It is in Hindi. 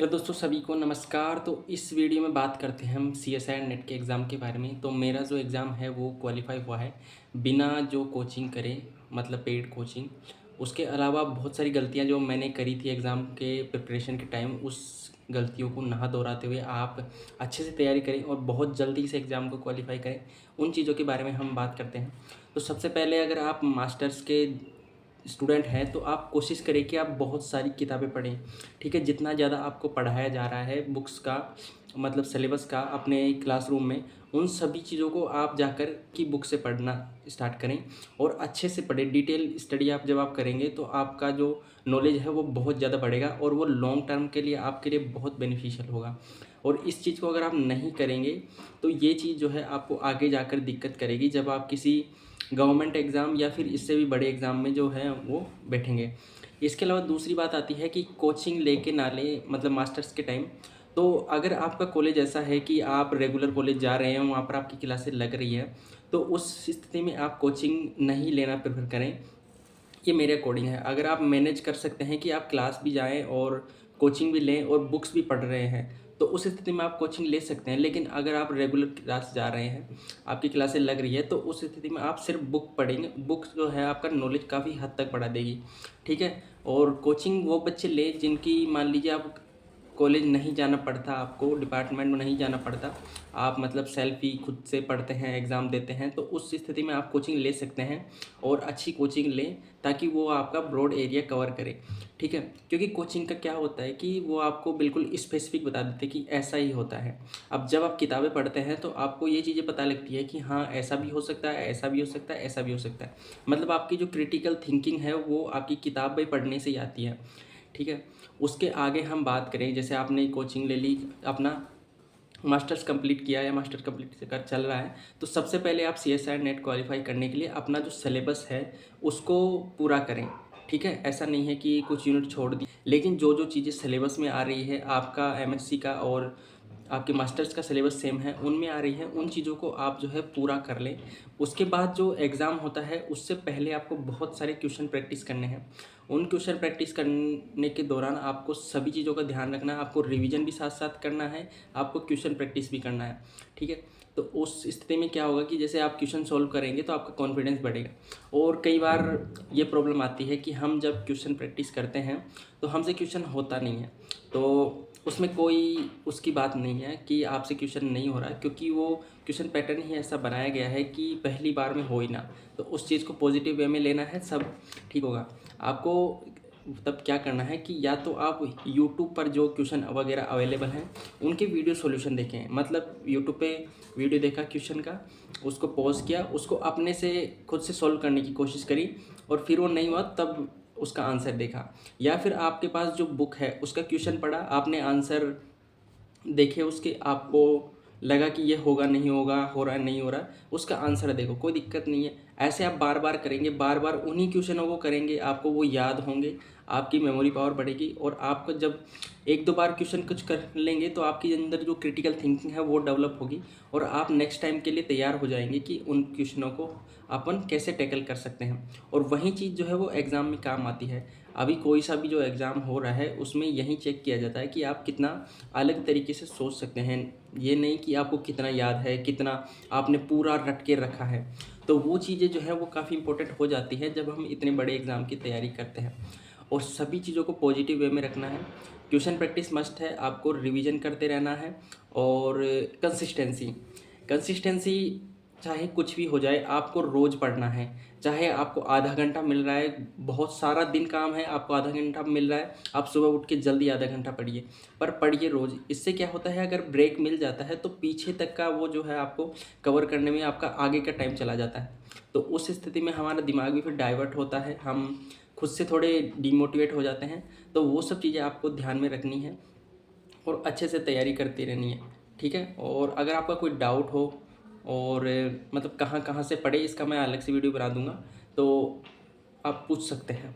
हेलो दोस्तों, सभी को नमस्कार। तो इस वीडियो में बात करते हैं हम CSI नेट के एग्ज़ाम के बारे में। तो मेरा जो एग्ज़ाम है वो क्वालिफाई हुआ है बिना जो कोचिंग करे, मतलब पेड कोचिंग। उसके अलावा बहुत सारी गलतियां जो मैंने करी थी एग्ज़ाम के प्रिपरेशन के टाइम, उस गलतियों को ना दोहराते हुए आप अच्छे से तैयारी करें और बहुत जल्दी से एग्ज़ाम को क्वालिफाई करें। उन चीज़ों के बारे में हम बात करते हैं। तो सबसे पहले, अगर आप मास्टर्स के स्टूडेंट हैं तो आप कोशिश करें कि आप बहुत सारी किताबें पढ़ें। ठीक है, जितना ज़्यादा आपको पढ़ाया जा रहा है बुक्स का, मतलब सिलेबस का अपने क्लासरूम में, उन सभी चीज़ों को आप जाकर की बुक से पढ़ना स्टार्ट करें और अच्छे से पढ़ें। डिटेल स्टडी जब आप करेंगे तो आपका जो नॉलेज है वो बहुत ज़्यादा बढ़ेगा और वो लॉन्ग टर्म के लिए आपके लिए बहुत बेनिफिशियल होगा। और इस चीज़ को अगर आप नहीं करेंगे तो ये चीज़ जो है आपको आगे जाकर दिक्कत करेगी, जब आप किसी गवर्नमेंट एग्ज़ाम या फिर इससे भी बड़े एग्ज़ाम में जो है वो बैठेंगे। इसके अलावा दूसरी बात आती है कि कोचिंग लेके ना लें, मतलब मास्टर्स के टाइम। तो अगर आपका कॉलेज ऐसा है कि आप रेगुलर कॉलेज जा रहे हैं, वहाँ पर आपकी क्लासेस लग रही है, तो उस स्थिति में आप कोचिंग नहीं लेना प्रेफर करें। ये मेरे अकॉर्डिंग है। अगर आप मैनेज कर सकते हैं कि आप क्लास भी जाएँ और कोचिंग भी लें और बुक्स भी पढ़ रहे हैं, तो उस स्थिति में आप कोचिंग ले सकते हैं। लेकिन अगर आप रेगुलर क्लास जा रहे हैं, आपकी क्लासें लग रही है, तो उस स्थिति में आप सिर्फ बुक पढ़ेंगे। बुक्स जो है आपका नॉलेज काफ़ी हद तक बढ़ा देगी। ठीक है? और कोचिंग वो बच्चे लें जिनकी, मान लीजिए आप कॉलेज नहीं जाना पड़ता, आपको डिपार्टमेंट में नहीं जाना पड़ता, आप मतलब सेल्फ ही खुद से पढ़ते हैं, एग्ज़ाम देते हैं, तो उस स्थिति में आप कोचिंग ले सकते हैं और अच्छी कोचिंग लें ताकि वो आपका ब्रॉड एरिया कवर करे। ठीक है? क्योंकि कोचिंग का क्या होता है कि वो आपको बिल्कुल स्पेसिफिक बता देते हैं कि ऐसा ही होता है। अब जब आप किताबें पढ़ते हैं तो आपको ये चीज़ें पता लगती है कि हाँ, ऐसा भी हो सकता है, ऐसा भी हो सकता है, ऐसा भी हो सकता है। मतलब आपकी जो क्रिटिकल थिंकिंग है वो आपकी किताबें पढ़ने से ही आती है। ठीक है? उसके आगे हम बात करें, जैसे आपने कोचिंग ले ली, अपना मास्टर्स कंप्लीट किया या मास्टर कंप्लीट कर चल रहा है, तो सबसे पहले आप CSI नेट क्वालिफाई करने के लिए अपना जो सिलेबस है उसको पूरा करें। ठीक है? ऐसा नहीं है कि कुछ यूनिट छोड़ दी, लेकिन जो जो चीज़ें सिलेबस में आ रही है, आपका MSc का और आपके मास्टर्स का सिलेबस सेम है, उनमें आ रही है, उन चीज़ों को आप जो है पूरा कर लें। उसके बाद जो एग्ज़ाम होता है उससे पहले आपको बहुत सारे क्वेश्चन प्रैक्टिस करने हैं। उन क्वेश्चन प्रैक्टिस करने के दौरान आपको सभी चीज़ों का ध्यान रखना है, आपको रिवीजन भी साथ साथ करना है, आपको क्वेश्चन प्रैक्टिस भी करना है। ठीक है? तो उस स्थिति में क्या होगा कि जैसे आप क्वेश्चन सॉल्व करेंगे तो आपका कॉन्फिडेंस बढ़ेगा। और कई बार ये प्रॉब्लम आती है कि हम जब क्वेश्चन प्रैक्टिस करते हैं तो हमसे क्वेश्चन होता नहीं है, तो उसमें कोई उसकी बात नहीं है कि आपसे क्वेश्चन नहीं हो रहा है, क्योंकि वो क्वेश्चन पैटर्न ही ऐसा बनाया गया है कि पहली बार में हो ही ना। तो उस चीज़ को पॉजिटिव वे में लेना है, सब ठीक होगा। आपको तब क्या करना है कि या तो आप यूट्यूब पर जो क्वेश्चन वगैरह अवेलेबल हैं उनके वीडियो सॉल्यूशन देखें। मतलब यूट्यूब पे वीडियो देखा क्वेश्चन का, उसको पॉज किया, उसको अपने से खुद से सॉल्व करने की कोशिश करी और फिर वो नहीं हुआ तब उसका आंसर देखा। या फिर आपके पास जो बुक है उसका क्वेश्चन पढ़ा, आपने आंसर देखे उसके, आपको लगा कि ये होगा नहीं होगा, हो रहा है नहीं हो रहा, उसका आंसर देखो, कोई दिक्कत नहीं है। ऐसे आप बार बार करेंगे, बार बार उन्हीं क्वेश्चनों को करेंगे, आपको वो याद होंगे, आपकी मेमोरी पावर बढ़ेगी और आपको जब एक दो बार क्वेश्चन कुछ कर लेंगे तो आपके अंदर जो क्रिटिकल थिंकिंग है वो डेवलप होगी और आप नेक्स्ट टाइम के लिए तैयार हो जाएंगे कि उन क्वेश्चनों को अपन कैसे टैकल कर सकते हैं। और वही चीज़ जो है वो एग्ज़ाम में काम आती है। अभी कोई सा भी जो एग्ज़ाम हो रहा है उसमें यही चेक किया जाता है कि आप कितना अलग तरीके से सोच सकते हैं। ये नहीं कि आपको कितना याद है, कितना आपने पूरा रट के रखा है। तो वो चीज़ें जो है वो काफ़ी इंपॉर्टेंट हो जाती है जब हम इतने बड़े एग्ज़ाम की तैयारी करते हैं। और सभी चीज़ों को पॉजिटिव वे में रखना है। क्वेश्चन प्रैक्टिस मस्ट है, आपको रिवीजन करते रहना है और कंसिस्टेंसी कंसिस्टेंसी चाहे कुछ भी हो जाए, आपको रोज़ पढ़ना है। चाहे आपको आधा घंटा मिल रहा है, बहुत सारा दिन काम है, आपको आधा घंटा मिल रहा है, आप सुबह उठ के जल्दी आधा घंटा पढ़िए, पर पढ़िए रोज़। इससे क्या होता है, अगर ब्रेक मिल जाता है तो पीछे तक का वो जो है आपको कवर करने में आपका आगे का टाइम चला जाता है। तो उस स्थिति में हमारा दिमाग भी फिर डाइवर्ट होता है, हम खुद से थोड़े डिमोटिवेट हो जाते हैं। तो वो सब चीज़ें आपको ध्यान में रखनी है और अच्छे से तैयारी करती रहनी है। ठीक है? और अगर आपका कोई डाउट हो और मतलब कहाँ कहाँ से पढ़े, इसका मैं अलग से वीडियो बना दूंगा, तो आप पूछ सकते हैं।